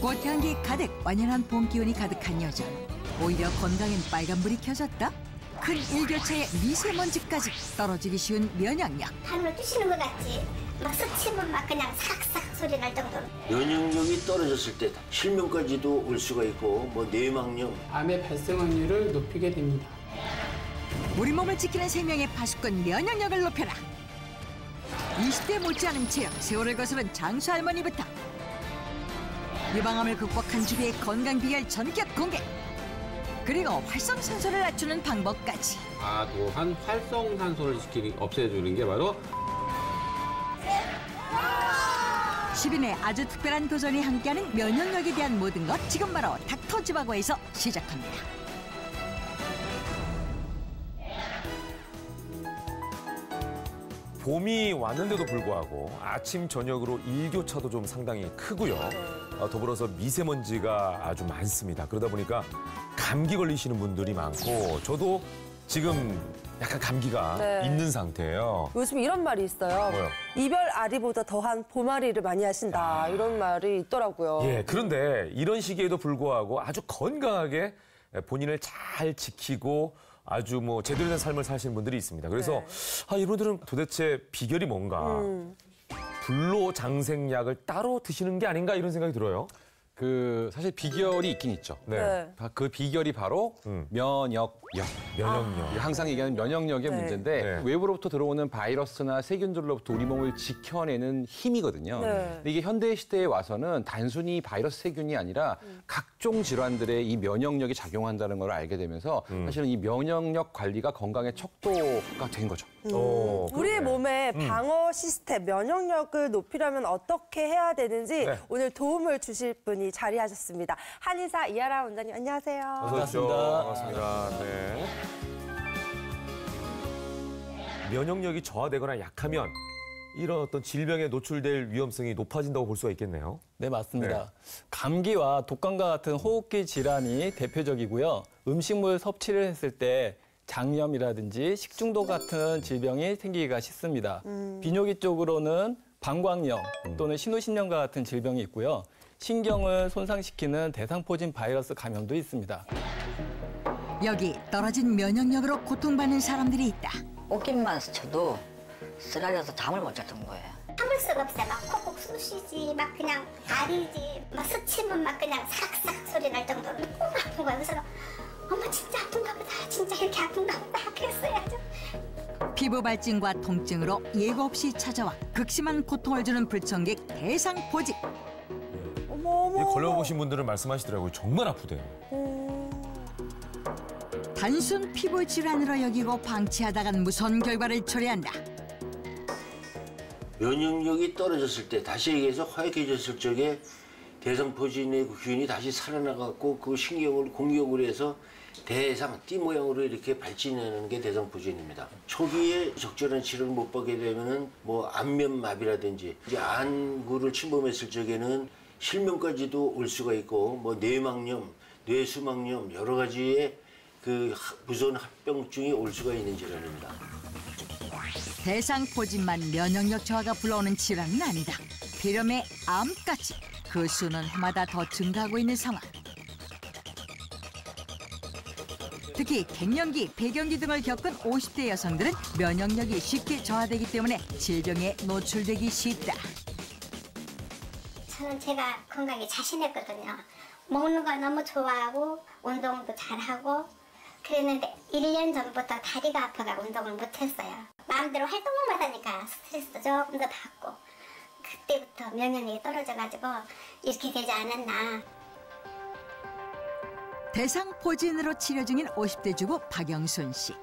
꽃향기 가득 완연한 봄 기운이 가득한 여자. 오히려 건강엔 빨간불이 켜졌다. 큰 일교차에 미세먼지까지 떨어지기 쉬운 면역력. 하늘을 뛰시는 것 같지. 막 스치면 막 그냥 삭삭 소리 날 정도로. 면역력이 떨어졌을 때 실명까지도 올 수가 있고 뭐 뇌망염. 암의 발생 확률을 높이게 됩니다. 우리 몸을 지키는 생명의 파수꾼 면역력을 높여라. 20대 못지않은 체력, 세월을 거스른 장수 할머니부터 유방암을 극복한 주비의 건강 비결 전격 공개. 그리고 활성산소를 낮추는 방법까지. 과도한 활성산소를 없애주는 게 바로 10인의 아주 특별한 도전이 함께하는 면역력에 대한 모든 것 지금 바로 닥터지바고에서 시작합니다. 봄이 왔는데도 불구하고 아침 저녁으로 일교차도 좀 상당히 크고요. 더불어서 미세먼지가 아주 많습니다. 그러다 보니까 감기 걸리시는 분들이 많고 저도 지금 약간 감기가 있는 상태예요. 요즘 이런 말이 있어요. 뭐요? 이별 아리보다 더한 봄아리를 많이 하신다. 이런 말이 있더라고요. 예, 그런데 이런 시기에도 불구하고 아주 건강하게 본인을 잘 지키고 아주 뭐 제대로 된 삶을 사시는 분들이 있습니다. 그래서 이분들은 도대체 비결이 뭔가 불로장생약을 따로 드시는 게 아닌가 이런 생각이 들어요. 사실 비결이 있긴 있죠. 네. 그 비결이 바로 면역력. 면역력. 항상 얘기하는 면역력의 문제인데 네. 외부로부터 들어오는 바이러스나 세균들로부터 우리 몸을 지켜내는 힘이거든요. 근데 이게 현대 시대에 와서는 단순히 바이러스 세균이 아니라 각종 질환들에 이 면역력이 작용한다는 걸 알게 되면서 사실은 이 면역력 관리가 건강의 척도가 된 거죠. 우리의 몸의 방어 시스템, 면역력을 높이려면 어떻게 해야 되는지 오늘 도움을 주실 분이 자리하셨습니다. 한의사 이하라 원장님, 안녕하세요. 어서 오십시오. 반갑습니다. 네. 면역력이 저하되거나 약하면 이런 어떤 질병에 노출될 위험성이 높아진다고 볼 수가 있겠네요. 네, 맞습니다. 감기와 독감과 같은 호흡기 질환이 대표적이고요. 음식물 섭취를 했을 때 장염이라든지 식중독 같은 질병이 생기기가 쉽습니다. 비뇨기 쪽으로는 방광염 또는 신우신염과 같은 질병이 있고요. 신경을 손상시키는 대상포진 바이러스 감염도 있습니다. 여기 떨어진 면역력으로 고통받는 사람들이 있다. 옷깃만 스쳐도 쓰라려서 잠을 못 잤던 거예요. 참을 수가 없어요. 막 콕콕 쑤시지, 막 그냥 아리지, 막 스치면 막 그냥 삭삭 소리 날 정도로 너무 아픈 거예요. 그래서 어머 진짜 아픈가 보다, 진짜 이렇게 아픈가 보다 그랬어야죠. 피부 발진과 통증으로 예고 없이 찾아와 극심한 고통을 주는 불청객 대상포진. 걸려보신 분들은 말씀하시더라고요. 정말 아프대요. 단순 피부 질환으로 여기고 방치하다간 무서운 결과를 초래한다. 면역력이 떨어졌을 때 다시 얘기해서 허약해졌을 적에 대상포진의 그 균이 다시 살아나갖고 그 신경을 공격을 해서 대상, 띠 모양으로 이렇게 발진하는 게 대상포진입니다. 초기에 적절한 치료를 못 받게 되면은 뭐 안면마비라든지 이제 안구를 침범했을 적에는 실명까지도 올 수가 있고 뭐 뇌망염, 뇌수막염 여러 가지의 그 무서운 합병증이 올 수가 있는 질환입니다. 대상포진만 면역력 저하가 불러오는 질환은 아니다. 폐렴의 암까지 그 수는 해마다 더 증가하고 있는 상황. 특히 갱년기, 폐경기 등을 겪은 50대 여성들은 면역력이 쉽게 저하되기 때문에 질병에 노출되기 쉽다. 저는 제가 건강에 자신했거든요. 먹는 거 너무 좋아하고 운동도 잘하고 그랬는데 1년 전부터 다리가 아파서 운동을 못했어요. 마음대로 활동을 못하니까 스트레스도 조금 더 받고 그때부터 면역력이 떨어져가지고 이렇게 되지 않았나. 대상포진으로 치료 중인 50대 주부 박영순 씨.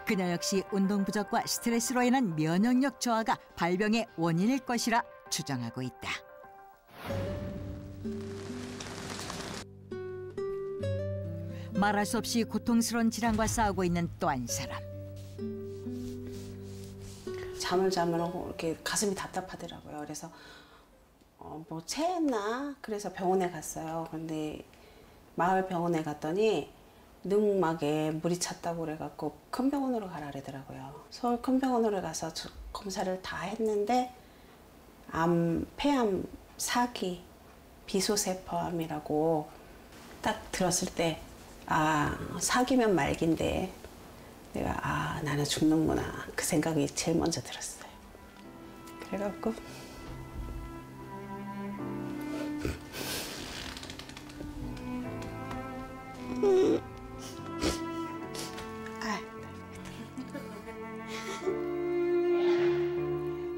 그녀 역시 운동 부족과 스트레스로 인한 면역력 저하가 발병의 원인일 것이라 주장하고 있다. 말할 수 없이 고통스러운 질환과 싸우고 있는 또 한 사람. 잠을 자면 이렇게 가슴이 답답하더라고요. 그래서 뭐 체했나? 그래서 병원에 갔어요. 근데 마을 병원에 갔더니 늑막에 물이 찼다고 그래갖고 큰 병원으로 가라 그러더라고요. 서울 큰 병원으로 가서 검사를 다 했는데 폐암 4기 비소세포암이라고 딱 들었을 때 4기면 말기인데 내가 나는 죽는구나 그 생각이 제일 먼저 들었어요. 그래갖고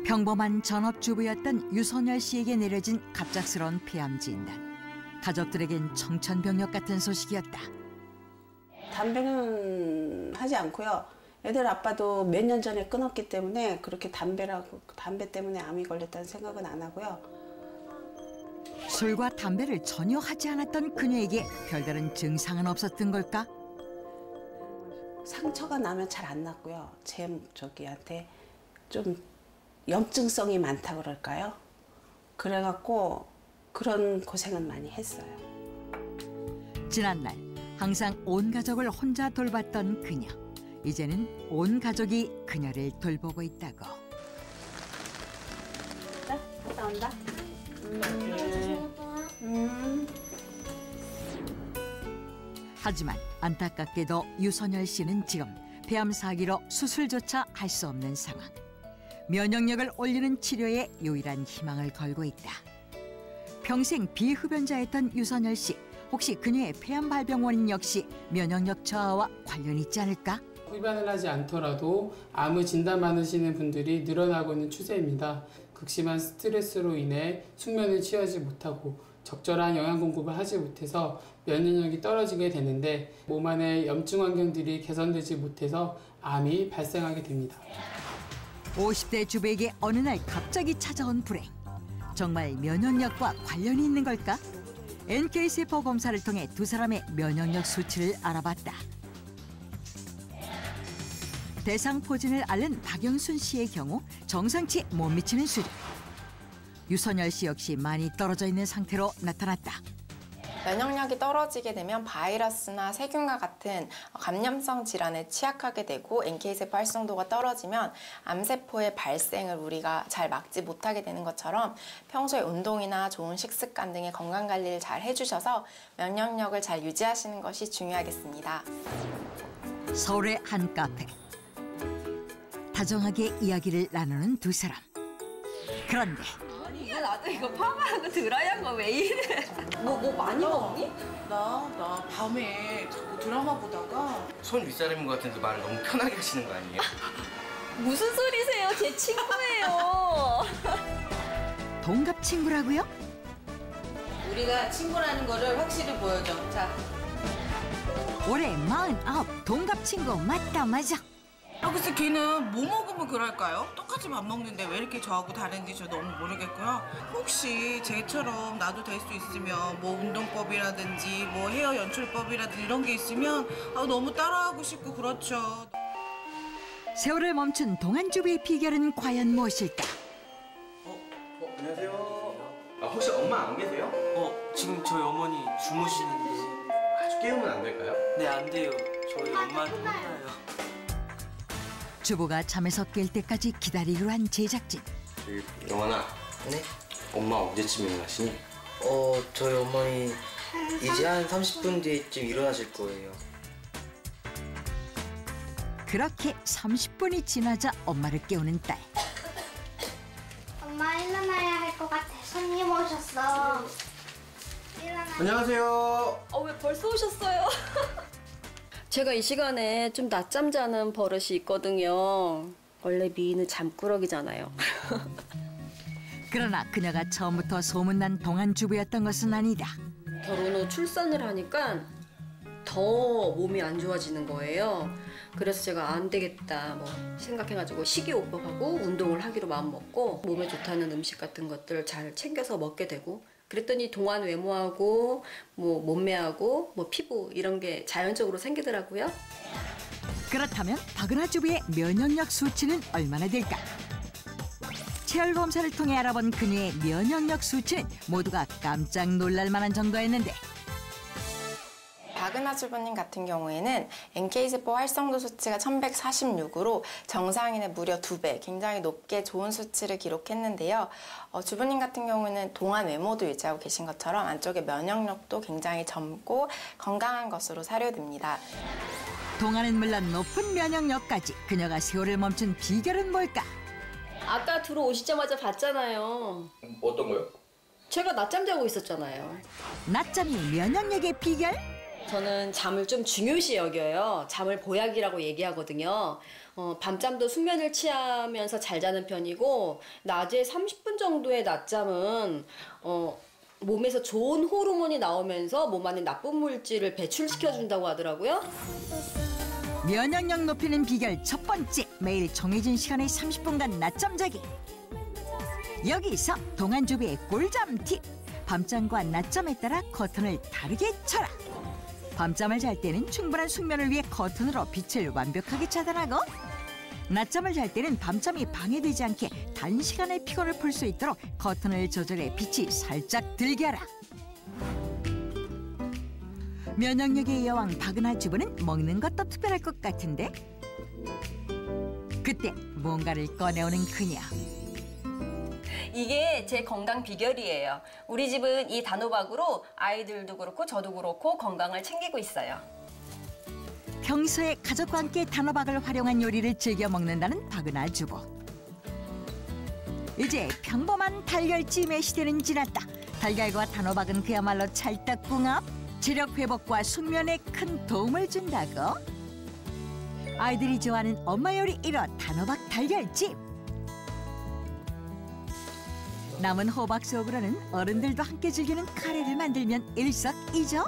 평범한 전업주부였던 유선열 씨에게 내려진 갑작스러운 폐암 진단. 가족들에겐 청천벽력 같은 소식이었다. 담배는 하지 않고요. 애들 아빠도 몇 년 전에 끊었기 때문에 그렇게 담배 때문에 암이 걸렸다는 생각은 안 하고요. 술과 담배를 전혀 하지 않았던 그녀에게 별다른 증상은 없었던 걸까? 상처가 나면 잘 안 났고요. 저기한테 좀 염증성이 많다 그럴까요? 그래갖고 그런 고생은 많이 했어요. 지난날 항상 온 가족을 혼자 돌봤던 그녀. 이제는 온 가족이 그녀를 돌보고 있다고. 갔다 온다. 하지만 안타깝게도 유선열 씨는 지금 폐암 4기로 수술조차 할 수 없는 상황. 면역력을 올리는 치료에 유일한 희망을 걸고 있다. 평생 비흡연자였던 유선열 씨. 혹시 그녀의 폐암 발병 원인 역시 면역력 저하와 관련이 있지 않을까? 흡연을 하지 않더라도 암을 진단 받으시는 분들이 늘어나고 있는 추세입니다. 극심한 스트레스로 인해 숙면을 취하지 못하고 적절한 영양 공급을 하지 못해서 면역력이 떨어지게 되는데 몸 안의 염증 환경들이 개선되지 못해서 암이 발생하게 됩니다. 50대 주부에게 어느 날 갑자기 찾아온 불행. 정말 면역력과 관련이 있는 걸까? NK세포 검사를 통해 두 사람의 면역력 수치를 알아봤다. 대상포진을 앓는 박영순 씨의 경우 정상치 못 미치는 수준. 유선열 씨 역시 많이 떨어져 있는 상태로 나타났다. 면역력이 떨어지게 되면 바이러스나 세균과 같은 감염성 질환에 취약하게 되고 NK세포 활성도가 떨어지면 암세포의 발생을 우리가 잘 막지 못하게 되는 것처럼 평소에 운동이나 좋은 식습관 등의 건강관리를 잘 해주셔서 면역력을 잘 유지하시는 것이 중요하겠습니다. 서울의 한 카페. 다정하게 이야기를 나누는 두 사람. 그런데 나도 이거 파마하고 드라이한 거 왜 이래? 뭐 많이 먹니? 나 밤에 자꾸 드라마 보다가 손 윗사람인 것 같은데 말을 너무 편하게 하시는 거 아니에요? 무슨 소리세요? 제 친구예요. 동갑 친구라고요? 우리가 친구라는 거를 확실히 보여줘. 자. 올해 49 동갑 친구 맞다 맞아. 글쎄 걔는 뭐 먹으면 그럴까요? 똑같이 밥 먹는데 왜 이렇게 저하고 다른지 저 너무 모르겠고요. 혹시 쟤처럼 나도 될 수 있으면 뭐 운동법이라든지 뭐 헤어 연출법이라든지 이런 게 있으면 너무 따라하고 싶고 그렇죠. 세월을 멈춘 동안주부의 비결은 과연 무엇일까? 안녕하세요. 혹시 엄마 안 계세요? 지금 저희 어머니 주무시는데. 아주 깨우면 안 될까요? 네, 안 돼요. 저희 엄마한테 혼나요. 주부가 잠에서 깰 때까지 기다리기로 한 제작진. 영환아. 네? 엄마 언제쯤 일어나시니? 저희 어머니 이제 한 30분 뒤에쯤 일어나실 거예요. 그렇게 30분이 지나자 엄마를 깨우는 딸. 엄마 일어나야 할 것 같아. 손님 오셨어. 안녕하세요. 왜 벌써 오셨어요? 제가 이 시간에 좀 낮잠 자는 버릇이 있거든요. 원래 미인은 잠꾸러기잖아요. 그러나 그녀가 처음부터 소문난 동안주부였던 것은 아니다. 결혼 후 출산을 하니까 더 몸이 안 좋아지는 거예요. 그래서 제가 안 되겠다 생각해가지고 식이요법하고 운동을 하기로 마음먹고 몸에 좋다는 음식 같은 것들을 잘 챙겨서 먹게 되고 그랬더니 동안 외모하고 몸매하고 피부 이런 게 자연적으로 생기더라고요. 그렇다면 박은하 주부의 면역력 수치는 얼마나 될까? 체열 검사를 통해 알아본 그녀의 면역력 수치는 모두가 깜짝 놀랄 만한 정도였는데 박은하 주부님 같은 경우에는 NK세포 활성도 수치가 1146으로 정상인의 무려 2배, 굉장히 높게 좋은 수치를 기록했는데요. 주부님 같은 경우에는 동안 외모도 유지하고 계신 것처럼 안쪽에 면역력도 굉장히 젊고 건강한 것으로 사료됩니다. 동안은 물론 높은 면역력까지 그녀가 세월을 멈춘 비결은 뭘까? 아까 들어오시자마자 봤잖아요. 어떤 거요? 제가 낮잠 자고 있었잖아요. 낮잠이 면역력의 비결? 저는 잠을 좀 중요시 여겨요. 잠을 보약이라고 얘기하거든요. 밤잠도 숙면을 취하면서 잘 자는 편이고 낮에 30분 정도의 낮잠은 몸에서 좋은 호르몬이 나오면서 몸 안에 나쁜 물질을 배출시켜준다고 하더라고요. 면역력 높이는 비결 첫 번째, 매일 정해진 시간에 30분간 낮잠 자기. 여기서 동안주부의 꿀잠 팁. 밤잠과 낮잠에 따라 커튼을 다르게 쳐라. 밤잠을 잘 때는 충분한 숙면을 위해 커튼으로 빛을 완벽하게 차단하고, 낮잠을 잘 때는 밤잠이 방해되지 않게 단시간에 피곤을 풀 수 있도록 커튼을 조절해 빛이 살짝 들게 하라. 면역력의 여왕 박은하 주부는 먹는 것도 특별할 것 같은데, 그때 뭔가를 꺼내오는 그녀. 이게 제 건강 비결이에요. 우리 집은 이 단호박으로 아이들도 그렇고 저도 그렇고 건강을 챙기고 있어요. 평소에 가족과 함께 단호박을 활용한 요리를 즐겨 먹는다는 박은하 주부. 이제 평범한 달걀찜의 시대는 지났다. 달걀과 단호박은 그야말로 찰떡궁합. 체력 회복과 숙면에 큰 도움을 준다고. 아이들이 좋아하는 엄마 요리 1호 단호박 달걀찜. 남은 호박 속으로는 어른들도 함께 즐기는 카레를 만들면 일석이조.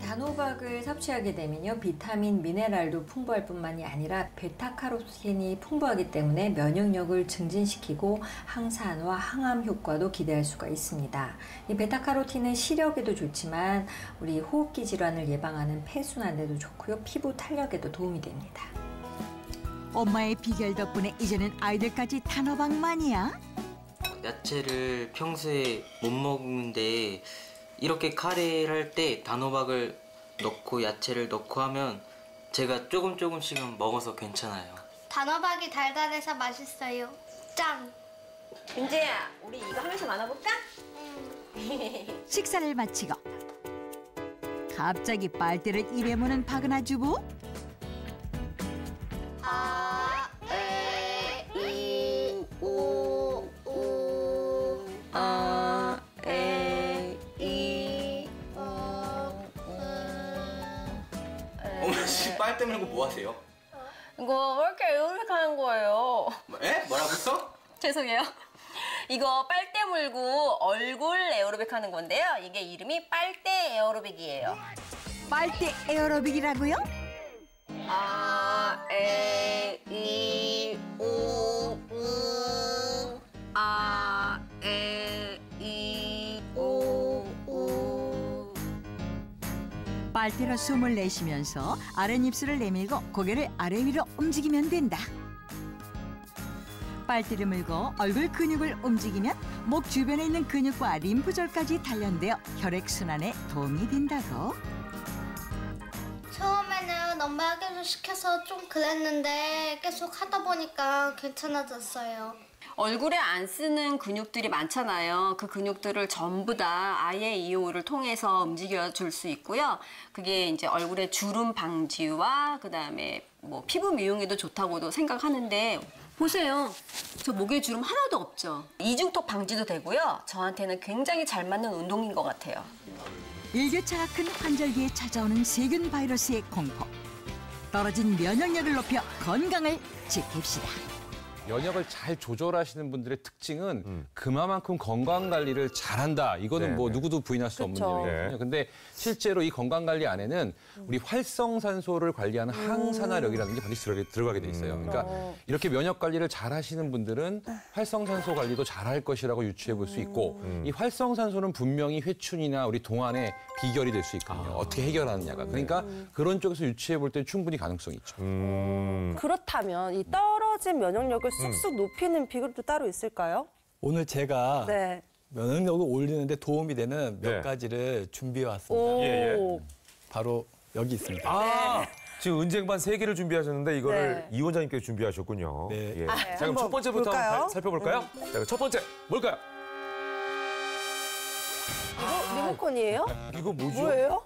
단호박을 섭취하게 되면요, 비타민, 미네랄도 풍부할 뿐만이 아니라 베타카로틴이 풍부하기 때문에 면역력을 증진시키고 항산화, 항암 효과도 기대할 수가 있습니다. 이 베타카로틴은 시력에도 좋지만 우리 호흡기 질환을 예방하는 폐순환에도 좋고요, 피부 탄력에도 도움이 됩니다. 엄마의 비결 덕분에 이제는 아이들까지 단호박 마니아. 야채를 평소에 못 먹는데 이렇게 카레를 할 때 단호박을 넣고 야채를 넣고 하면 제가 조금씩은 먹어서 괜찮아요. 단호박이 달달해서 맛있어요. 짱! 민재야, 우리 이거 하면서 나눠볼까? 식사를 마치고 갑자기 빨대를 입에 무는 박은하 주부. 빨대 물고 뭐 하세요? 이거 왜 이렇게 에어로빅 하는 거예요? 에? 뭐라고요? 죄송해요. 이거 빨대 물고 얼굴 에어로빅 하는 건데요. 이게 이름이 빨대 에어로빅이에요. 빨대 에어로빅이라고요? 아, 에, 이, 오, 우. 아, 에, 이, 오, 우. 빨대로 숨을 내쉬면서 아랫입술을 내밀고 고개를 아래 위로 움직이면 된다. 빨대를 물고 얼굴 근육을 움직이면 목 주변에 있는 근육과 림프절까지 단련되어 혈액순환에 도움이 된다고. 처음에는 엄마가 시켜서 좀 그랬는데 계속 하다 보니까 괜찮아졌어요. 얼굴에 안 쓰는 근육들이 많잖아요. 그 근육들을 전부 다 IAEO를 통해서 움직여 줄 수 있고요. 그게 이제 얼굴의 주름 방지와 그다음에 뭐 피부 미용에도 좋다고도 생각하는데, 보세요. 저 목에 주름 하나도 없죠. 이중턱 방지도 되고요. 저한테는 굉장히 잘 맞는 운동인 것 같아요. 일교차가 큰 환절기에 찾아오는 세균 바이러스의 공포. 떨어진 면역력을 높여 건강을 지킵시다. 면역을 잘 조절하시는 분들의 특징은 그만큼 건강 관리를 잘한다. 이거는 뭐 누구도 부인할 수 없는 내용이거든요. 근데 실제로 이 건강 관리 안에는 우리 활성산소를 관리하는 항산화력이라는 게 반드시 들어가게 돼 있어요. 그러니까 이렇게 면역 관리를 잘 하시는 분들은 활성산소 관리도 잘할 것이라고 유추해 볼 수 있고, 이 활성산소는 분명히 회춘이나 우리 동안의 비결이 될 수 있거든요. 어떻게 해결하느냐가. 그러니까 그런 쪽에서 유추해 볼 때 충분히 가능성이 있죠. 그렇다면 이 떨어진 면역력을 쑥쑥 높이는 비결도 따로 있을까요? 오늘 제가 네. 면역력을 올리는 데 도움이 되는 몇 가지를 준비해 왔습니다. 오. 바로 여기 있습니다. 아, 지금 은쟁반 3개를 준비하셨는데 이거를 네. 이 원장님께서 준비하셨군요. 네. 예. 아, 자, 그럼 첫 번째부터 볼까요? 한번 살펴볼까요? 자, 그럼 첫 번째 뭘까요? 이거 리모컨이에요? 이거 뭐죠? 뭐예요?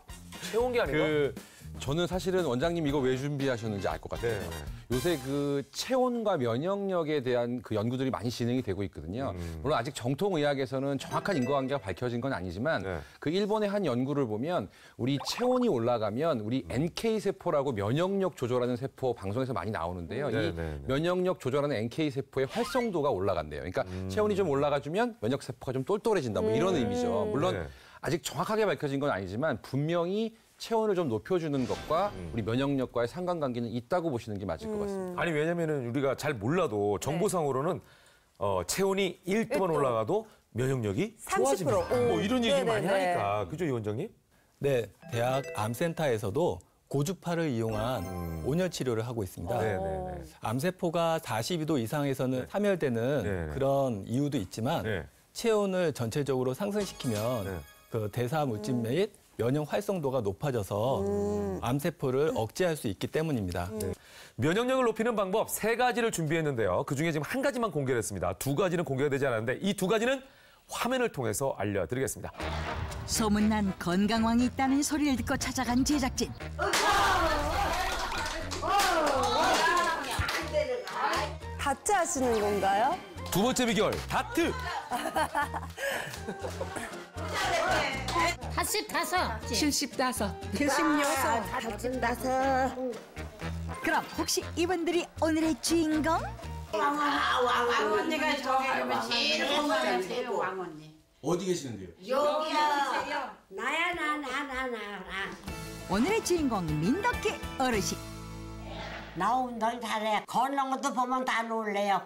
체온계 아닌가? 저는 사실은 원장님 이거 왜 준비하셨는지 알 것 같아요. 네. 요새 그 체온과 면역력에 대한 그 연구들이 많이 진행이 되고 있거든요. 물론 아직 정통의학에서는 정확한 인과관계가 밝혀진 건 아니지만 네. 그 일본의 한 연구를 보면 우리 체온이 올라가면 우리 NK세포라고 면역력 조절하는 세포 방송에서 많이 나오는데요. 이 면역력 조절하는 NK세포의 활성도가 올라간대요. 그러니까 체온이 좀 올라가주면 면역세포가 좀 똘똘해진다 뭐 이런 의미죠. 물론 네. 아직 정확하게 밝혀진 건 아니지만 분명히 체온을 좀 높여주는 것과 우리 면역력과의 상관관계는 있다고 보시는 게 맞을 것 같습니다. 아니 왜냐면은 우리가 잘 몰라도 정보상으로는 체온이 1도만 올라가도 면역력이 30%. 좋아집니다. 뭐 이런 얘기를 많이 네네네. 하니까 그죠, 이 원장님? 네, 대학 암센터에서도 고주파를 이용한 온열 치료를 하고 있습니다. 네네네. 암세포가 42도 이상에서는 사멸되는 네네. 그런 이유도 있지만 네. 체온을 전체적으로 상승시키면 네. 그 대사 물질 및 면역 활성도가 높아져서 암세포를 억제할 수 있기 때문입니다. 면역력을 높이는 방법 3가지를 준비했는데요. 그중에 지금 1가지만 공개를 했습니다. 2가지는 공개가 되지 않았는데 이 2가지는 화면을 통해서 알려드리겠습니다. 소문난 건강왕이 있다는 소리를 듣고 찾아간 제작진. 다트 하시는 건가요? 2번째 비결, 다트! 75. 그럼 혹시 이분들이 오늘의 주인공? 왕언니가 저기 가면 제일 건강하세요, 왕언니. 어디 계시는데요? 여기야. 나야, 나. 오늘의 주인공 민덕기 어르신. 나 운동 잘해. 걷는 것도 보면 다 놀래요.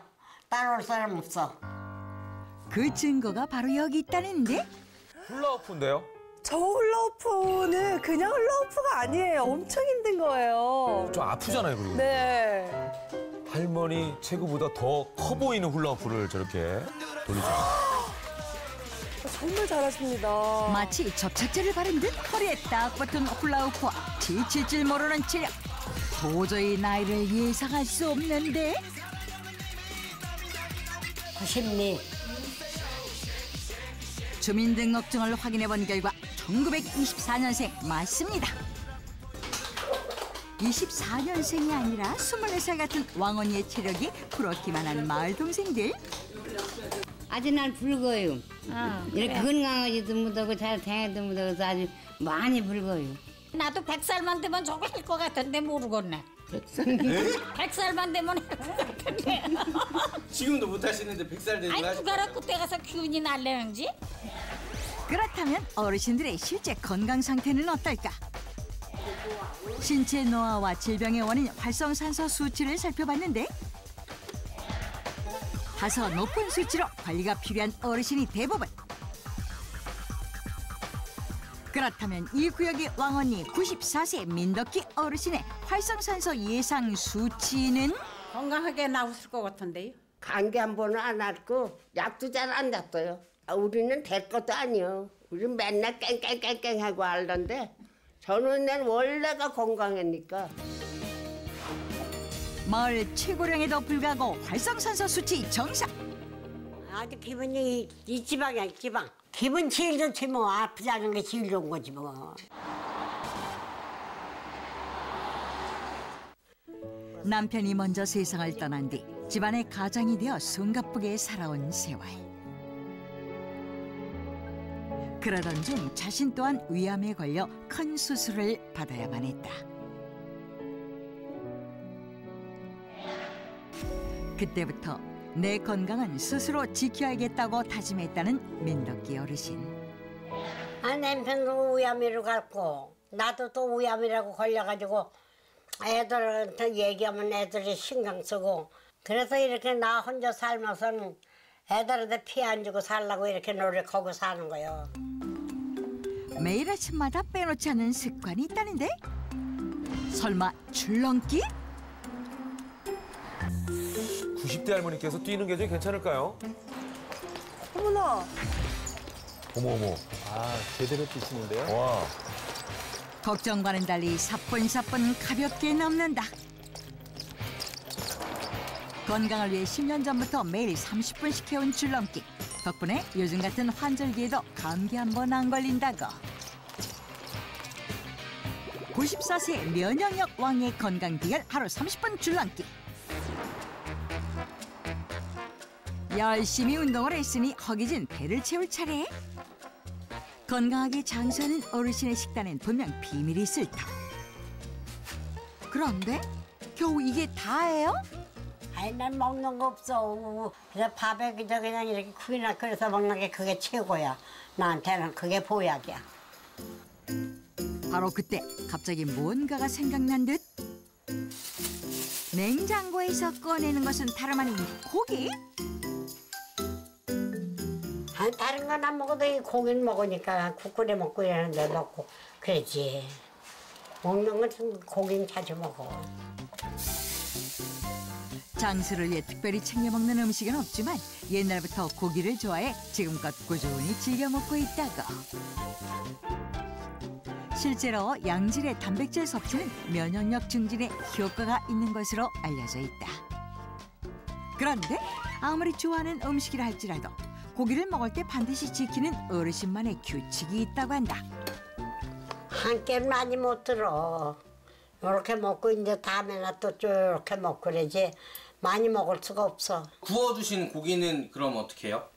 따라올 사람 없어. 그 증거가 바로 여기 있다는데? 훌라후프인데요? 저 훌라후프는 그냥 훌라후프가 아니에요. 엄청 힘든 거예요. 좀 아프잖아요, 그리고. 네. 할머니 체구보다 더 커 보이는 훌라후프를 저렇게 돌리죠. 정말 잘하십니다. 마치 접착제를 바른 듯 허리에 딱 붙은 훌라후프와 지칠 줄 모르는 체력. 도저히 나이를 예상할 수 없는데? 90리. 주민등록증을 확인해본 결과 1924년생 맞습니다. 24년생이 아니라 24살 같은 왕언니의 체력이 부럽기만 한 마을 동생들. 아주 날 붉어요. 이렇게 건강하지도 못하고 잘 다니도 못하고 아주 많이 붉어요. 나도 100살만 되면 저거 할 것 같은데 모르겠네. 100살만 되면 할 것 같은데. 지금도 못 하시는데 100살 되는 아니 누가라 그때 가서 기운이 날래는지? 그렇다면 어르신들의 실제 건강 상태는 어떨까? 신체 노화와 질병의 원인 활성산소 수치를 살펴봤는데 다소 높은 수치로 관리가 필요한 어르신이 대부분. 그렇다면 이 구역의 왕언니 94세 민덕기 어르신의 활성산소 예상 수치는? 건강하게 나왔을 것 같은데요. 감기 한 번은 안 왔고 약도 잘 안 잤어요. 우리는 될 것도 아니요. 우리는 맨날 깽깽깽깽 하고 알던데 저는 난 원래가 건강하니까. 마을 최고령에도 불구하고 활성산소 수치 정상. 아주 기분이 이 지방이야, 지방. 기분 제일 좋지 뭐. 아프지 않은 게 제일 좋은 거지 뭐. 남편이 먼저 세상을 떠난 뒤 집안의 가장이 되어 숨가쁘게 살아온 세월. 그러던 중 자신 또한 위암에 걸려 큰 수술을 받아야만 했다. 그때부터 내 건강은 스스로 지켜야겠다고 다짐했다는 민덕기 어르신. 남편도 위암이로 갔고 나도 또 위암이라고 걸려가지고 애들한테 얘기하면 애들이 신경 쓰고 그래서 이렇게 나 혼자 살면서는 애들한테 피해 안 주고 살라고 이렇게 노력하고 사는 거예요. 매일 아침마다 빼놓지 않는 습관이 있다는데? 설마 줄넘기? 90대 할머니께서 뛰는 게 좀 괜찮을까요? 어머나. 어머. 아, 제대로 뛰시는데요? 와. 걱정과는 달리 사뿐사뿐 가볍게 넘는다. 건강을 위해 10년 전부터 매일 30분씩 해온 줄넘기. 덕분에 요즘 같은 환절기에도 감기 한 번 안 걸린다고. 94세 면역력 왕의 건강 비결 하루 30분 줄넘기. 열심히 운동을 했으니 허기진 배를 채울 차례. 건강하게 장수하는 어르신의 식단엔 분명 비밀이 있을 터. 그런데 겨우 이게 다예요? 아니 난 먹는 거 없어. 그냥 밥에 그냥 이렇게 국이나 끓여서 먹는 게 그게 최고야. 나한테는 그게 보약이야. 바로 그때 갑자기 뭔가가 생각난 듯. 냉장고에서 꺼내는 것은 다름 아닌 고기? 아니 다른 건 안 먹어도 이 고기는 먹으니까 국 끓여 먹고 이러는데 넣고 그러지. 먹는 건 고기는 자주 먹어. 장수를 위해 특별히 챙겨 먹는 음식은 없지만 옛날부터 고기를 좋아해 지금껏 꾸준히 즐겨 먹고 있다고. 실제로 양질의 단백질 섭취는 면역력 증진에 효과가 있는 것으로 알려져 있다. 그런데 아무리 좋아하는 음식이라 할지라도 고기를 먹을 때 반드시 지키는 어르신만의 규칙이 있다고 한다. 한 끼 많이 못 들어. 이렇게 먹고 이제 다음에나 또 이렇게 먹고 그러지. 많이 먹을 수가 없어. 구워주신 고기는 그럼 어떻게 해요?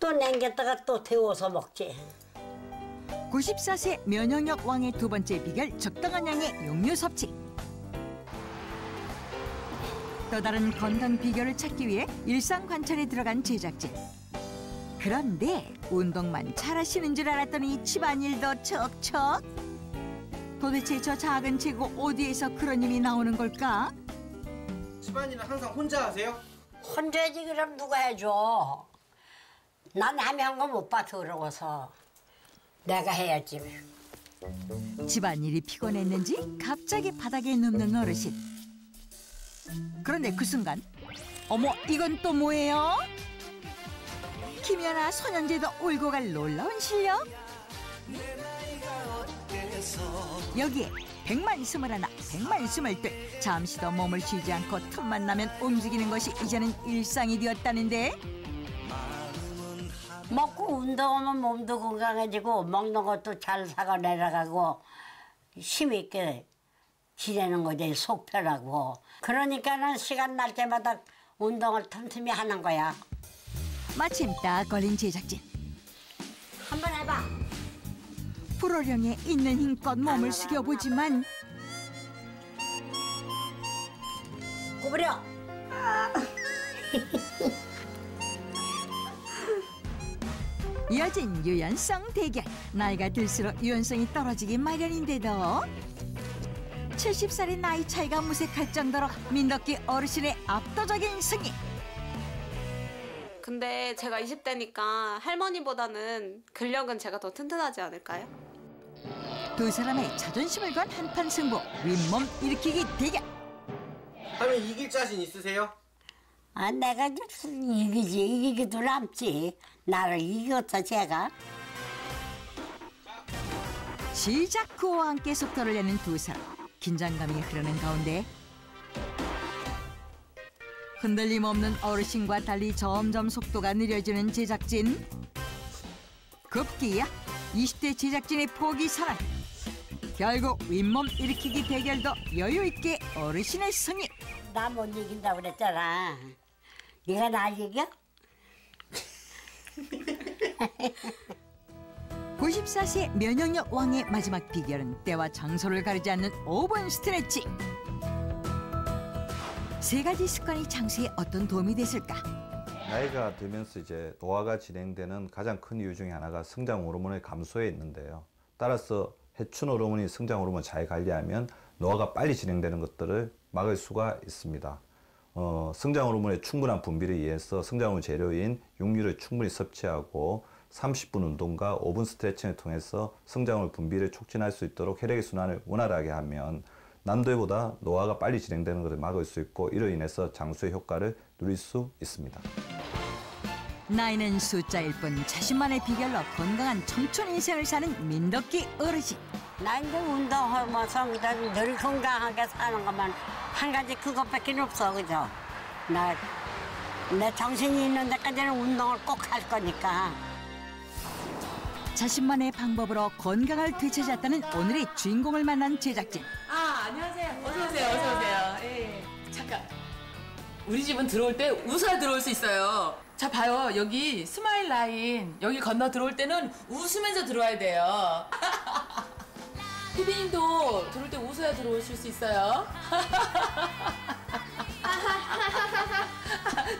또 냉겼다가 또 데워서 먹지. 94세 면역력 왕의 두 번째 비결, 적당한 양의 육류 섭취. 또 다른 건강 비결을 찾기 위해 일상 관찰에 들어간 제작진. 그런데 운동만 잘하시는 줄 알았더니 집안일도 척척. 도대체 저 작은 재고 어디에서 그런 일이 나오는 걸까? 집안일은 항상 혼자 하세요? 혼자지 그럼 누가 해줘. 난 남이 한 거 못 봐서 그러고서 내가 해야지. 집안일이 피곤했는지 갑자기 바닥에 눕는 어르신. 그런데 그 순간 어머 이건 또 뭐예요? 김연아 소년제도 울고 갈 놀라운 실력? 여기에 100만21, 100만22 잠시도 몸을 쉬지 않고 틈만 나면 움직이는 것이 이제는 일상이 되었다는데. 먹고 운동하면 몸도 건강해지고 먹는 것도 잘 사가 내려가고 힘있게 지내는 거지. 속 편하고. 그러니까는 시간 날 때마다 운동을 틈틈이 하는 거야. 마침 딱 걸린 제작진. 한번 해봐. 프로령에 있는 힘껏 몸을 숙여보지만 구부려. 이어진 유연성 대결. 나이가 들수록 유연성이 떨어지기 마련인데도 70살의 나이 차이가 무색할 정도로 민덕기 어르신의 압도적인 승리. 근데 제가 20대니까 할머니보다는 근력은 제가 더 튼튼하지 않을까요? 두 사람의 자존심을 건 한판 승부. 윗몸 일으키기 대결. 하면 이길 자신 있으세요? 아, 내가 이기지. 이기기도 남지. 나를 이겼어, 제가. 시작 후와 함께 속도를 내는 두 사람. 긴장감이 흐르는 가운데 흔들림 없는 어르신과 달리 점점 속도가 느려지는 제작진. 급기야 20대 제작진의 포기 선언. 결국 윗몸 일으키기 대결도 여유 있게 어르신의 승리. 나 못 이긴다고 그랬잖아. 네가 날 이겨? 94세 면역력 왕의 마지막 비결은 때와 장소를 가리지 않는 5분 스트레칭. 세 가지 습관이 장수에 어떤 도움이 됐을까? 나이가 들면서 이제 노화가 진행되는 가장 큰 이유 중에 하나가 성장 호르몬의 감소에 있는데요. 따라서 해충 호르몬이 성장 호르몬을 잘 관리하면 노화가 빨리 진행되는 것들을 막을 수가 있습니다. 성장 호르몬의 충분한 분비를 위해서 성장 호르몬 재료인 육류를 충분히 섭취하고 30분 운동과 5분 스트레칭을 통해서 성장 호르몬 분비를 촉진할 수 있도록 혈액의 순환을 원활하게 하면 남들보다 노화가 빨리 진행되는 것을 막을 수 있고 이로 인해서 장수의 효과를 누릴 수 있습니다. 나이는 숫자일 뿐 자신만의 비결로 건강한 청춘 인생을 사는 민덕기 어르신. 나 이제 운동하면서 늘 건강하게 사는 것만 한 가지 그것밖에 없어, 그죠? 내 정신이 있는 데까지는 운동을 꼭 할 거니까. 자신만의 방법으로 건강을 되찾았다는 오늘의 주인공을 만난 제작진. 안녕하세요. 어서 오세요. 어서 오세요. 예. 잠깐. 우리 집은 들어올 때 웃어야 들어올 수 있어요. 자, 봐요. 여기 스마일 라인. 여기 건너 들어올 때는 웃으면서 들어와야 돼요. 피디님도 들어올 때 웃어야 들어오실 수 있어요.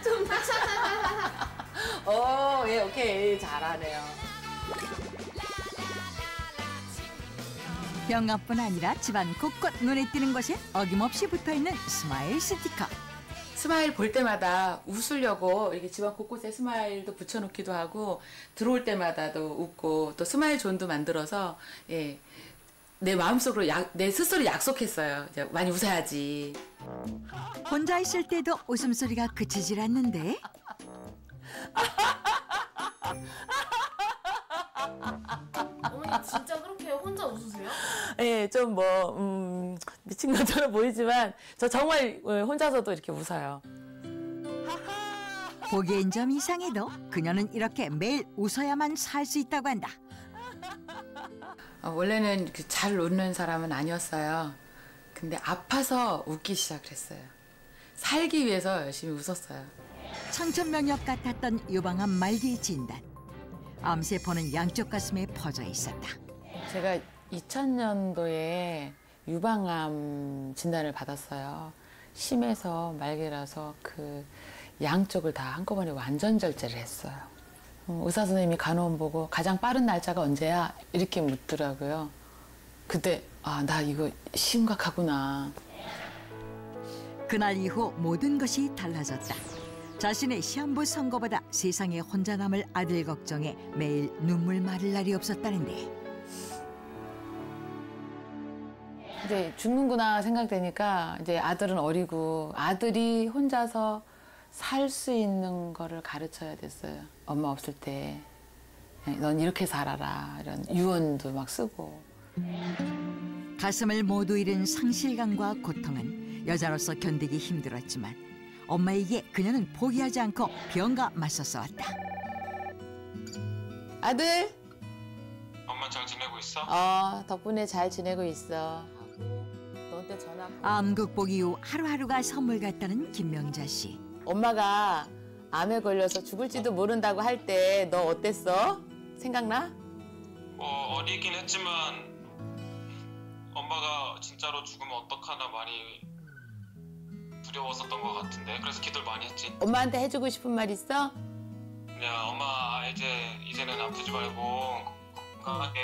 좀. 예, 오케이. 잘하네요. 병가뿐 아니라 집안 곳곳 눈에 띄는 곳에 어김없이 붙어있는 스마일 스티커. 스마일 볼 때마다 웃으려고 이렇게 집안 곳곳에 스마일도 붙여놓기도 하고 들어올 때마다도 웃고 또 스마일 존도 만들어서 예, 내 마음속으로 내 스스로 약속했어요. 이제 많이 웃어야지. 혼자 있을 때도 웃음소리가 그치질 않는데 어머니 진짜 그렇게 혼자 웃으세요? 예, 좀 미친 것처럼 보이지만 저 정말 혼자서도 이렇게 웃어요. 보기엔 좀 이상해도 그녀는 이렇게 매일 웃어야만 살 수 있다고 한다. 원래는 잘 웃는 사람은 아니었어요. 근데 아파서 웃기 시작했어요. 살기 위해서 열심히 웃었어요. 청천벽력 같았던 유방암 말기 진단. 암세포는 양쪽 가슴에 퍼져 있었다. 제가 2000년도에 유방암 진단을 받았어요. 심해서 말기라서 그 양쪽을 다 한꺼번에 완전 절제를 했어요. 의사 선생님이 간호원 보고 가장 빠른 날짜가 언제야? 이렇게 묻더라고요. 그때 나 이거 심각하구나. 그날 이후 모든 것이 달라졌다. 자신의 시한부 선거보다 세상에 혼자 남을 아들 걱정에 매일 눈물 마를 날이 없었다는데. 이제 죽는구나 생각되니까 이제 아들은 어리고 아들이 혼자서 살 수 있는 거를 가르쳐야 됐어요. 엄마 없을 때 넌 이렇게 살아라 이런 유언도 막 쓰고. 가슴을 모두 잃은 상실감과 고통은 여자로서 견디기 힘들었지만 엄마에게 그녀는 포기하지 않고 병과 맞서 싸웠다. 아들. 엄마 잘 지내고 있어? 덕분에 잘 지내고 있어. 너한테 전화. 암 극복 이후 하루하루가 선물 같다는 김명자 씨. 엄마가 암에 걸려서 죽을지도 모른다고 할 때 너 어땠어? 생각나? 어리긴 했지만 엄마가 진짜로 죽으면 어떡하나 많이 두려웠었던 것 같은데 그래서 기도를 많이 했지. 엄마한테 해주고 싶은 말 있어? 그냥 엄마 이제는 아프지 말고 건강하게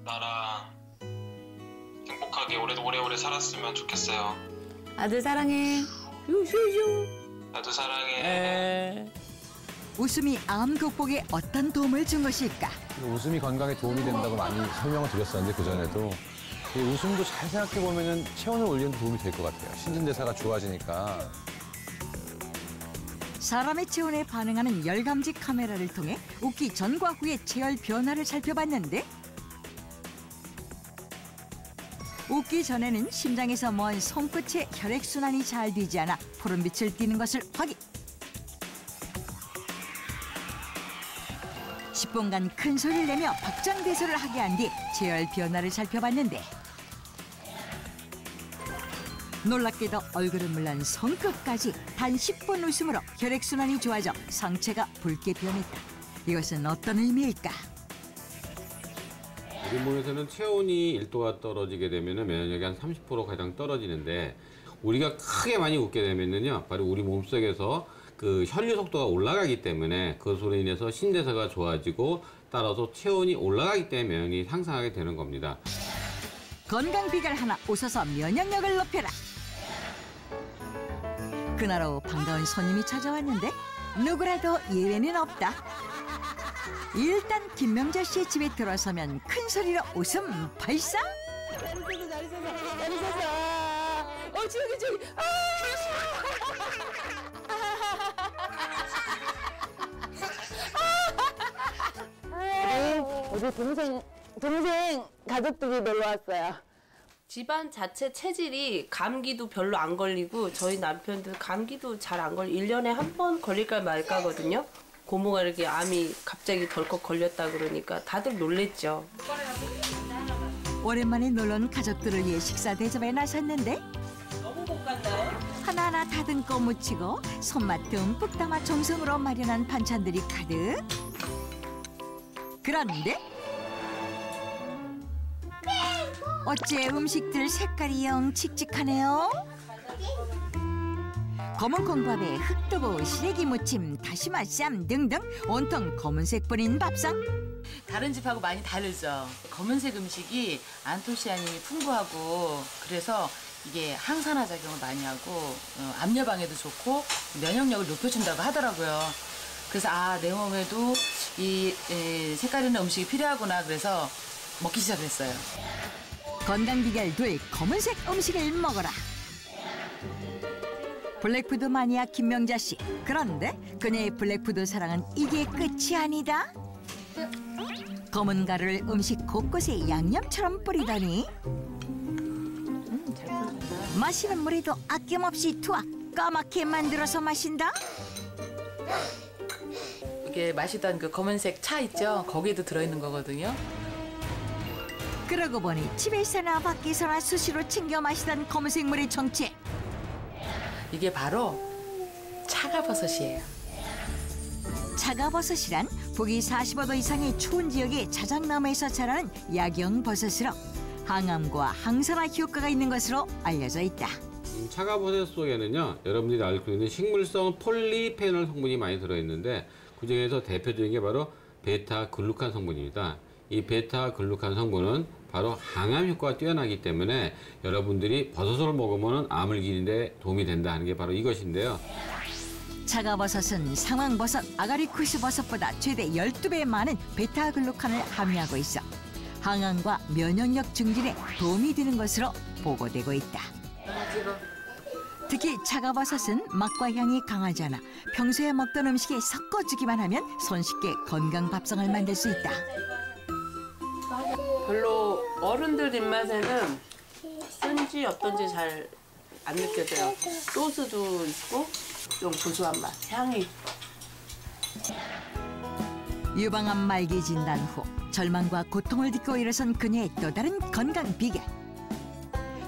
나랑 행복하게 오래오래 살았으면 좋겠어요. 아들 사랑해. 슈슈슈. 나도 사랑해. 웃음이 암 극복에 어떤 도움을 준 것일까? 웃음이 건강에 도움이 된다고 많이 설명을 드렸었는데 그전에도 이 웃음도 잘 생각해 보면은 체온을 올리는 데 도움이 될 것 같아요. 신진대사가 좋아지니까. 사람의 체온에 반응하는 열감지 카메라를 통해 웃기 전과 후의 체열 변화를 살펴봤는데 웃기 전에는 심장에서 먼 손끝에 혈액순환이 잘 되지 않아 푸른빛을 띠는 것을 확인. 10분간 큰 소리를 내며 박장대소를 하게 한 뒤 체열 변화를 살펴봤는데 놀랍게도 얼굴을 물론 손끝까지 단 10분 웃음으로 혈액순환이 좋아져 상체가 붉게 변했다. 이것은 어떤 의미일까? 우리 몸에서는 체온이 1도가 떨어지게 되면 면역력이 한 30% 가량 떨어지는데 우리가 크게 많이 웃게 되면요 바로 우리 몸속에서 그 혈류 속도가 올라가기 때문에 그것으로 인해서 신대사가 좋아지고 따라서 체온이 올라가기 때문에 면역력이 상승하게 되는 겁니다. 건강 비결 하나, 웃어서 면역력을 높여라. 그날 오후 반가운 손님이 찾아왔는데 누구라도 예외는 없다. 일단 김명자 씨의 집에 들어서면 큰 소리로 웃음 발사. 잘 있었어. 저기. 우리 동생 동생 가족들이 놀러 왔어요. 집안 자체 체질이 감기도 별로 안 걸리고 저희 남편도 감기도 잘 안 걸리고 1년에 한 번 걸릴까 말까거든요. 고모가 이렇게 암이 갑자기 덜컥 걸렸다 그러니까 다들 놀랬죠. 오랜만에 놀러온 가족들을 위해 식사 대접에 나섰는데 너무 못 갔나요? 하나하나 다듬고 무치고 손맛 듬뿍 담아 정성으로 마련한 반찬들이 가득. 그런데 어째 음식들 색깔이 영 칙칙하네요. 검은 콩밥에 흑두부, 시래기 무침, 다시마 쌈 등등 온통 검은색 뿌린 밥상. 다른 집하고 많이 다르죠. 검은색 음식이 안토시아닌이 풍부하고 그래서 이게 항산화 작용을 많이 하고 암 예방에도 좋고 면역력을 높여준다고 하더라고요. 그래서 내 몸에도 이 색깔 있는 음식이 필요하구나 그래서 먹기 시작했어요. 건강 비결 둘, 검은색 음식을 먹어라. 블랙푸드 마니아 김명자 씨. 그런데 그녀의 블랙푸드 사랑은 이게 끝이 아니다. 검은 가루를 음식 곳곳에 양념처럼 뿌리더니 마시는 물에도 아낌없이 투하 까맣게 만들어서 마신다. 이게 마시던 그 검은색 차 있죠? 거기에도 들어있는 거거든요. 그러고 보니 집에서나 밖에서나 수시로 챙겨 마시던 검은색 물의 정체. 이게 바로 차가버섯이에요. 차가버섯이란 북위 45도 이상의 추운 지역의 자작나무에서 자라는 약영버섯으로 항암과 항산화 효과가 있는 것으로 알려져 있다. 차가버섯 속에는요, 여러분들이 알고 있는 식물성 폴리페놀 성분이 많이 들어있는데 그중에서 대표적인 게 바로 베타글루칸 성분입니다. 이 베타글루칸 성분은 바로 항암 효과가 뛰어나기 때문에 여러분들이 버섯을 먹으면 암을 기리는 데 도움이 된다 하는 게 바로 이것인데요. 차가버섯은 상황버섯, 아가리쿠스버섯보다 최대 12배 많은 베타글루칸을 함유하고 있어 항암과 면역력 증진에 도움이 되는 것으로 보고되고 있다. 특히 차가버섯은 맛과 향이 강하지 않아 평소에 먹던 음식에 섞어주기만 하면 손쉽게 건강 밥상을 만들 수 있다. 별로 어른들 입맛에는 쓴지 어떤지 잘 안 느껴져요. 소스도 있고 좀 고소한 맛, 향이. 유방암 말기 진단 후 절망과 고통을 딛고 일어선 그녀의 또 다른 건강 비결.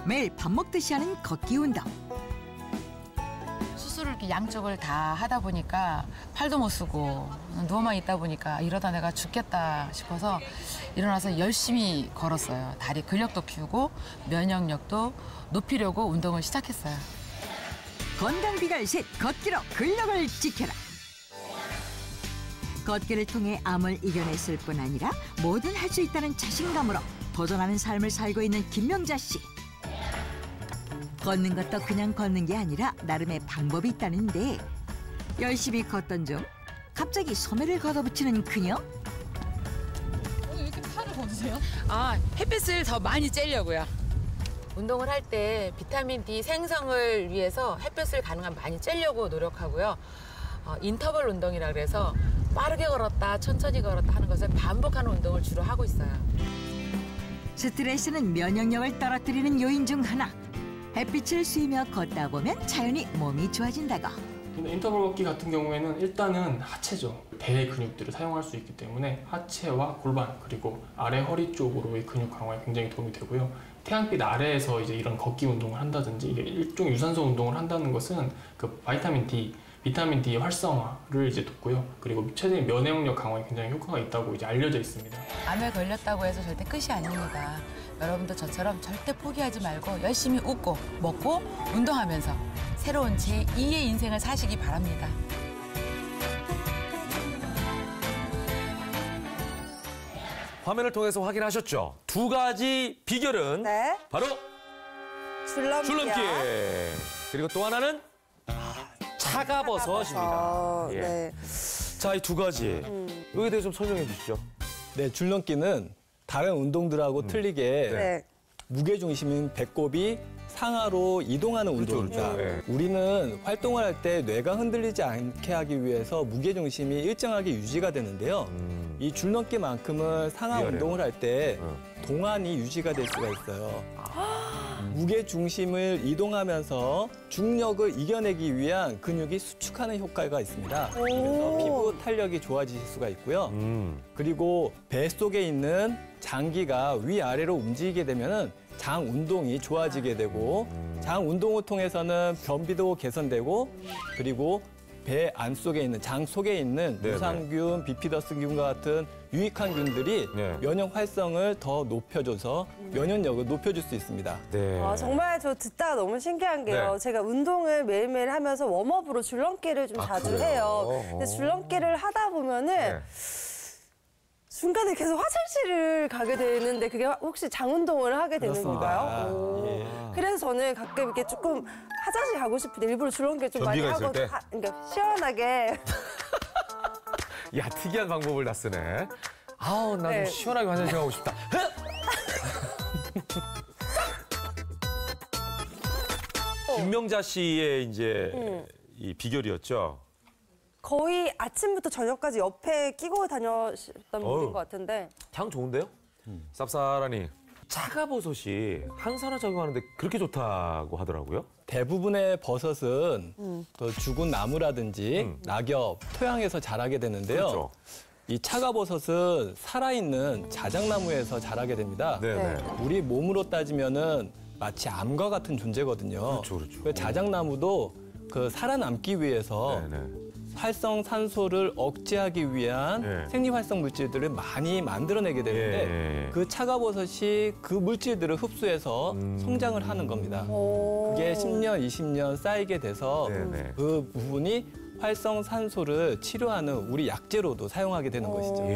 매일 밥 먹듯이 하는 걷기 운동. 수술을 이렇게 양쪽을 다 하다 보니까 팔도 못 쓰고 누워만 있다 보니까 이러다 내가 죽겠다 싶어서 일어나서 열심히 걸었어요. 다리 근력도 키우고 면역력도 높이려고 운동을 시작했어요. 건강 비결 셋, 걷기로 근력을 지켜라. 걷기를 통해 암을 이겨냈을 뿐 아니라 뭐든 할 수 있다는 자신감으로 도전하는 삶을 살고 있는 김명자 씨. 걷는 것도 그냥 걷는 게 아니라 나름의 방법이 있다는데 열심히 걷던 중 갑자기 소매를 걷어붙이는 그녀. 왜 이렇게 팔을 걷으세요? 햇빛을 더 많이 쬐려고요. 운동을 할 때 비타민 D 생성을 위해서 햇빛을 가능한 많이 쬐려고 노력하고요. 인터벌 운동이라 그래서 빠르게 걸었다 천천히 걸었다 하는 것을 반복하는 운동을 주로 하고 있어요. 스트레스는 면역력을 떨어뜨리는 요인 중 하나. 햇빛을 쐬며 걷다 보면 자연히 몸이 좋아진다고. 인터벌 걷기 같은 경우에는 일단은 하체죠. 배의 근육들을 사용할 수 있기 때문에 하체와 골반 그리고 아래 허리 쪽으로의 근육 강화에 굉장히 도움이 되고요. 태양빛 아래에서 이제 이런 걷기 운동을 한다든지 이게 일종의 유산소 운동을 한다는 것은 그 비타민 D 활성화를 이제 돕고요. 그리고 최대한 면역력 강화에 굉장히 효과가 있다고 이제 알려져 있습니다. 암에 걸렸다고 해서 절대 끝이 아닙니다. 여러분도 저처럼 절대 포기하지 말고 열심히 웃고 먹고 운동하면서 새로운 제2의 인생을 사시기 바랍니다. 화면을 통해서 확인하셨죠? 두 가지 비결은 바로 줄넘기. 그리고 또 하나는 차가버섯입니다. 예. 네. 자, 이 두 가지 여기에 대해서 좀 설명해 주시죠. 네, 줄넘기는 다른 운동들하고 틀리게 네. 무게중심인 배꼽이 상하로 이동하는 운동입니다. 그렇죠. 우리는 활동을 할 때 뇌가 흔들리지 않게 하기 위해서 무게중심이 일정하게 유지가 되는데요. 이 줄넘기만큼은 상하 미안해요. 운동을 할 때 동안이 유지가 될 수가 있어요. 무게 중심을 이동하면서 중력을 이겨내기 위한 근육이 수축하는 효과가 있습니다. 그래서 피부 탄력이 좋아지실 수가 있고요. 그리고 배 속에 있는 장기가 위아래로 움직이게 되면은 장 운동이 좋아지게 되고 장 운동을 통해서는 변비도 개선되고 그리고 배 안속에 있는 장 속에 있는 유산균, 비피더스균과 같은 유익한 균들이 면역 활성을 더 높여줘서 면역력을 높여줄 수 있습니다. 아, 정말 저 듣다가 너무 신기한 게요. 제가 운동을 매일매일 하면서 웜업으로 줄넘기를 좀 자주 해요. 근데 줄넘기를 하다 보면은 중간에 계속 화장실을 가게 되는데 그게 혹시 장 운동을 하게 되는 건가요? 그래서 저는 가끔 이렇게 조금 화장실 가고 싶을 때 일부러 줄넘기를 좀 많이 하고 그러니까 시원하게. 야, 특이한 방법을 다 쓰네. 아우, 나 좀 시원하게 화장실 가고 싶다. 김명자 씨의 이제 이 비결이었죠. 거의 아침부터 저녁까지 옆에 끼고 다녔던 분인 것 같은데. 향 좋은데요? 쌉싸라니. 차가버섯이 항산화 작용하는데 그렇게 좋다고 하더라고요. 대부분의 버섯은 그 죽은 나무라든지 낙엽, 토양에서 자라게 되는데요. 그렇죠. 이 차가버섯은 살아있는 자작나무에서 자라게 됩니다. 우리 몸으로 따지면은 마치 암과 같은 존재거든요. 그 자작나무도 그 살아남기 위해서 활성산소를 억제하기 위한 생리활성 물질들을 많이 만들어내게 되는데 그 차가버섯이 그 물질들을 흡수해서 성장을 하는 겁니다. 그게 10년, 20년 쌓이게 돼서 그 부분이 활성산소를 치료하는 우리 약재로도 사용하게 되는 것이죠.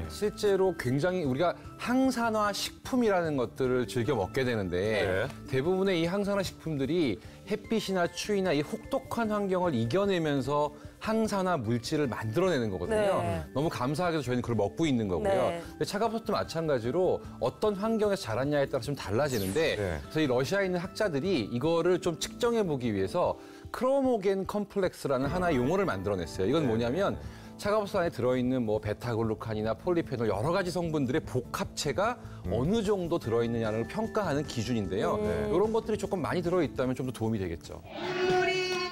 실제로 굉장히 우리가 항산화 식품이라는 것들을 즐겨 먹게 되는데 대부분의 이 항산화 식품들이 햇빛이나 추위나 이 혹독한 환경을 이겨내면서 항산화 물질을 만들어내는 거거든요. 너무 감사하게도 저희는 그걸 먹고 있는 거고요. 근데 차가버섯도 마찬가지로 어떤 환경에서 자랐냐에 따라 좀 달라지는데 그래서 이 러시아에 있는 학자들이 이거를 좀 측정해 보기 위해서 크로모겐 컴플렉스라는 하나의 용어를 만들어냈어요. 이건 뭐냐면 차가버섯 안에 들어있는 뭐 베타글루칸이나 폴리페놀 여러 가지 성분들의 복합체가 어느 정도 들어있느냐를 평가하는 기준인데요. 이런 것들이 조금 많이 들어있다면 좀 더 도움이 되겠죠.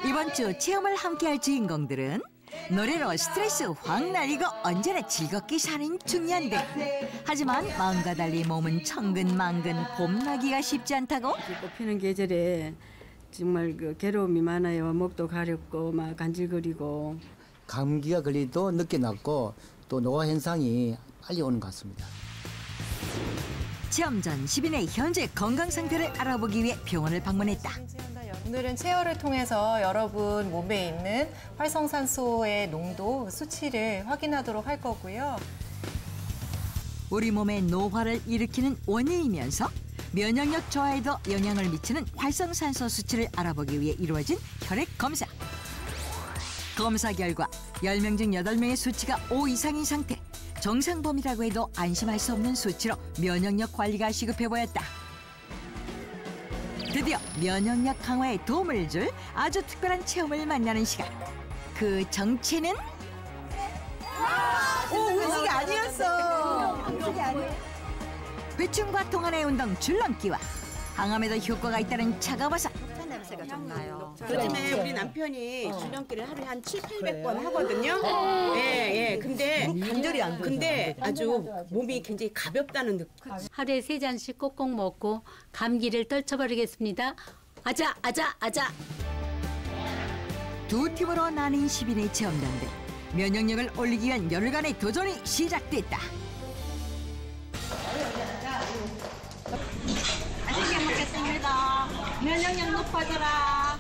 이번 주 체험을 함께할 주인공들은 노래로 스트레스 확 날리고 언제나 즐겁게 사는 중년들. 하지만 마음과 달리 몸은 천근만근 봄나기가 쉽지 않다고. 꽃피는 계절에 정말 그 괴로움이 많아요. 목도 가렵고 막 간질거리고. 감기가 걸리도 늦게 낫고 또 노화 현상이 빨리 오는 것 같습니다. 체험 전 시민의 현재 건강 상태를 알아보기 위해 병원을 방문했다. 오늘은 체열을 통해서 여러분 몸에 있는 활성산소의 농도, 수치를 확인하도록 할 거고요. 우리 몸의 노화를 일으키는 원인이면서 면역력 저하에도 영향을 미치는 활성산소 수치를 알아보기 위해 이루어진 혈액 검사. 검사 결과 10명 중 8명의 수치가 5 이상인 상태. 정상 범위라고 해도 안심할 수 없는 수치로 면역력 관리가 시급해 보였다. 드디어 면역력 강화에 도움을 줄 아주 특별한 체험을 만나는 시간. 그 정체는? 음식이 아니었어. 음식이 아니었어. 회충과 동안의 운동 줄넘기와 항암에도 효과가 있다는 차가버섯. 냄새가 좀 나요. 요즘에 우리 남편이 줄넘기를 하루에 한 700~800번 하거든요. 예. 근데 관절이 안 돼. 근데 아주 몸이 굉장히 가볍다는 느낌. 하루에 3잔씩 꼭꼭 먹고 감기를 떨쳐버리겠습니다. 아자. 두 팀으로 나뉜 10인의 체험단들. 면역력을 올리기 위한 열흘간의 도전이 시작됐다. 맛있게 먹겠습니다. 면역력 높아져라.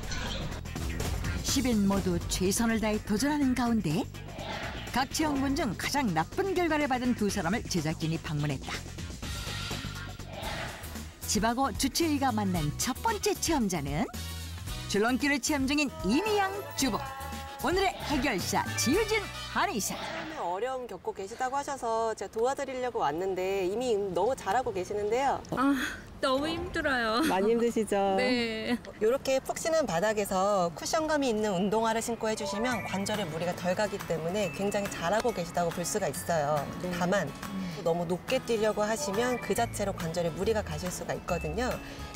10인 모두 최선을 다해 도전하는 가운데 각 체험군 중 가장 나쁜 결과를 받은 두 사람을 제작진이 방문했다. 집하고 주치의가 만난 첫 번째 체험자는 줄넘기를 체험 중인 이미양 주부. 오늘의 해결사 지유진 한의사. 어려움 겪고 계시다고 하셔서 제가 도와드리려고 왔는데 이미 너무 잘하고 계시는데요. 너무 힘들어요. 많이 힘드시죠? 네. 이렇게 푹신한 바닥에서 쿠션감이 있는 운동화를 신고 해주시면 관절에 무리가 덜 가기 때문에 굉장히 잘하고 계시다고 볼 수가 있어요. 다만 너무 높게 뛰려고 하시면 그 자체로 관절에 무리가 가실 수가 있거든요.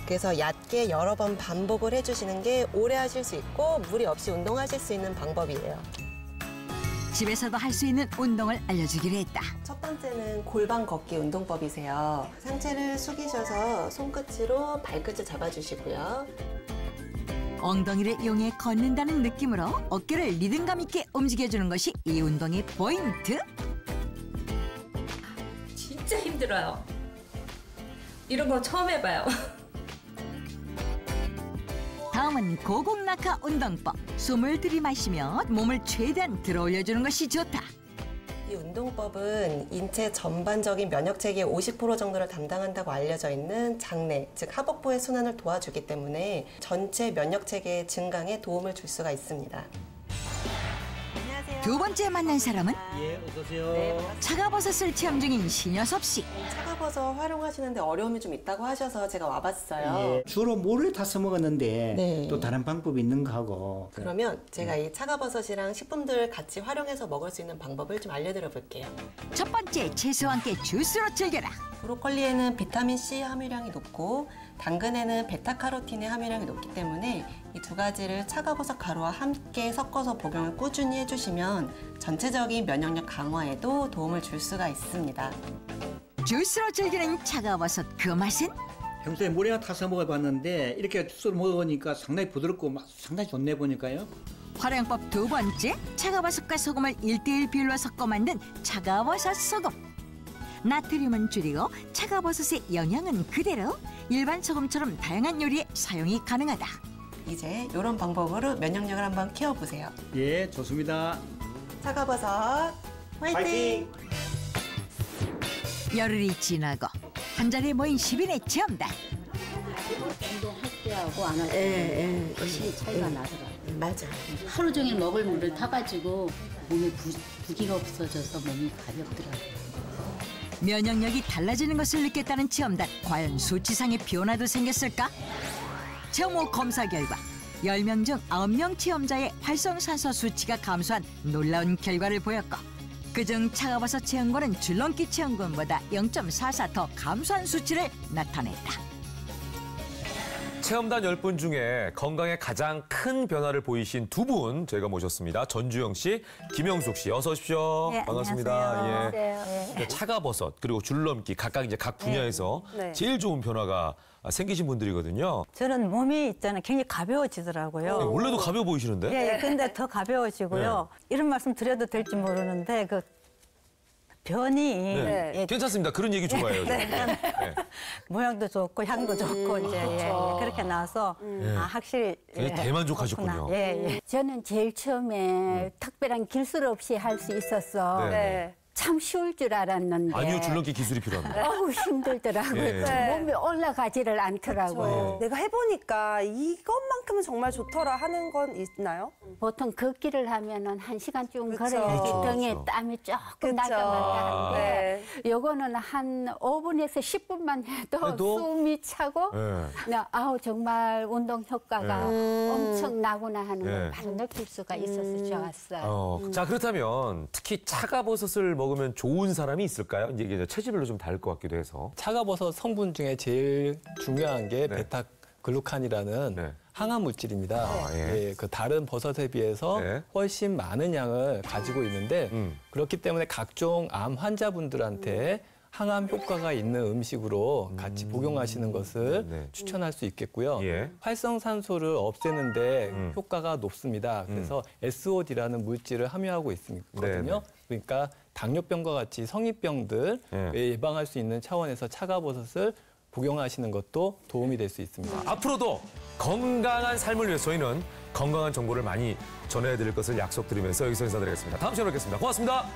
그래서 얕게 여러 번 반복을 해주시는 게 오래 하실 수 있고 무리 없이 운동하실 수 있는 방법이에요. 집에서도 할 수 있는 운동을 알려주기로 했다. 첫 번째는 골반 걷기 운동법이세요. 상체를 숙이셔서 손끝으로 발끝을 잡아주시고요. 엉덩이를 이용해 걷는다는 느낌으로 어깨를 리듬감 있게 움직여주는 것이 이 운동의 포인트. 진짜 힘들어요. 이런 거 처음 해봐요. 다음은 고공낙하 운동법. 숨을 들이마시며 몸을 최대한 들어올려주는 것이 좋다. 이 운동법은 인체 전반적인 면역 체계의 50% 정도를 담당한다고 알려져 있는 장내, 즉 하복부의 순환을 도와주기 때문에 전체 면역 체계의 증강에 도움을 줄 수가 있습니다. 두 번째 만난 사람은 예, 어서 오세요. 네, 차가버섯을 체험 중인 신여섭 씨. 차가버섯 활용하시는데 어려움이 좀 있다고 하셔서 제가 와봤어요. 예, 주로 물을 타서 먹었는데 네. 또 다른 방법이 있는가 하고. 그러면 제가 이 차가버섯이랑 식품들 같이 활용해서 먹을 수 있는 방법을 좀 알려드려 볼게요. 첫 번째, 채소와 함께 주스로 즐겨라. 브로콜리에는 비타민C 함유량이 높고 당근에는 베타카로틴의 함유량이 높기 때문에 이 두 가지를 차가버섯 가루와 함께 섞어서 복용을 꾸준히 해주시면 전체적인 면역력 강화에도 도움을 줄 수가 있습니다. 주스로 즐기는 차가버섯 그 맛은? 평소에 물에 타서 먹어봤는데 이렇게 주스로 먹으니까 상당히 부드럽고 상당히 좋네 보니까요. 활용법 두 번째, 차가버섯과 소금을 1:1 비율로 섞어 만든 차가버섯 소금. 나트륨은 줄이고 차가버섯의 영양은 그대로 일반 소금처럼 다양한 요리에 사용이 가능하다. 이제 이런 방법으로 면역력을 한번 키워보세요. 예, 좋습니다. 차가버섯 화이팅! 열흘이 지나고 한 자리에 모인 10인의 체험단. 운동할 때하고 안 할 때 확실히 차이가 나더라고요. 맞아. 하루 종일 먹을 물을 타가지고 몸에 부기가 없어져서 몸이 가볍더라고요. 면역력이 달라지는 것을 느꼈다는 체험단. 과연 수치상의 변화도 생겼을까? 체험 후 검사 결과 10명 중 9명 체험자의 활성산소 수치가 감소한 놀라운 결과를 보였고, 그중 차가버섯 체험군은 줄넘기 체험군보다 0.44 더 감소한 수치를 나타냈다. 체험단 10분 중에 건강에 가장 큰 변화를 보이신 두 분 저희가 모셨습니다. 전주영 씨, 김영숙 씨, 어서 오십시오. 네, 반갑습니다. 안녕하세요. 예. 네. 차가버섯 그리고 줄넘기 각각 이제 각 분야에서 네. 제일 좋은 변화가 생기신 분들이거든요. 저는 몸이 있잖아요. 굉장히 가벼워지더라고요. 네, 원래도 가벼워 보이시는데? 예, 근데 더 가벼워지고요. 이런 말씀 드려도 될지 모르는데 그 변이 네. 예, 괜찮습니다. 그런 얘기 좋아해요. 네. 네. 모양도 좋고 향도 좋고 이제 그렇게 나와서 확실히 굉장히 대만족하셨군요. 좋구나. 예. 저는 제일 처음에 특별한 기술 없이 할 수 있어서 네. 참 쉬울 줄 알았는데 아니요, 줄넘기 기술이 필요합니다. 어우 힘들더라고요. 네. 몸이 올라가지를 않더라고요. 내가 해보니까 이것만큼은 정말 좋더라 하는 건 있나요? 보통 걷기를 하면은 1시간 쭉 그쵸. 걸어야지 그렇죠, 등에 그렇죠. 땀이 조금 그쵸. 나가마다 한데 요거는 한 5분에서 10분만 해도 숨이 차고 아우 정말 운동 효과가 엄청 나구나 하는 걸 바로 느낄 수가 있어서 좋았어요. 자, 그렇다면 특히 차가버섯을 먹으면 좋은 사람이 있을까요? 이제 체질별로 좀 다를 것 같기도 해서. 차가버섯 성분 중에 제일 중요한 게 베타글루칸이라는 항암 물질입니다. 예, 그 다른 버섯에 비해서 훨씬 많은 양을 가지고 있는데 그렇기 때문에 각종 암 환자분들한테 항암 효과가 있는 음식으로 같이 복용하시는 것을 추천할 수 있겠고요. 활성산소를 없애는데 효과가 높습니다. 그래서 SOD라는 물질을 함유하고 있거든요. 그러니까 당뇨병과 같이 성인병들 예방할 수 있는 차원에서 차가버섯을 복용하시는 것도 도움이 될 수 있습니다. 앞으로도 건강한 삶을 위해서 저희는 건강한 정보를 많이 전해드릴 것을 약속드리면서 여기서 인사드리겠습니다. 다음 시간에 뵙겠습니다. 고맙습니다.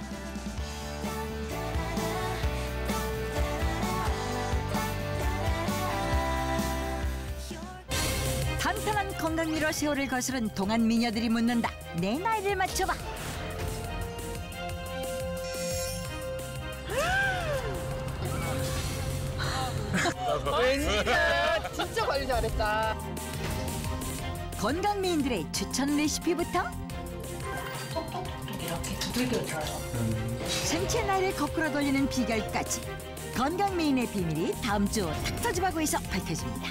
탄탄한 건강미로 세월을 거스른 동안 미녀들이 묻는다. 내 나이를 맞춰봐. 웬일이야. 진짜 관리 잘했다. 건강미인들의 추천 레시피부터 이렇게 두들겨줘요. 생체 나이를 거꾸로 돌리는 비결까지 건강미인의 비밀이 다음 주 닥터지바고에서 밝혀집니다.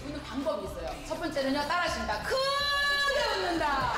웃는 방법이 있어요. 첫 번째는요, 따라하신다. 크게 웃는다.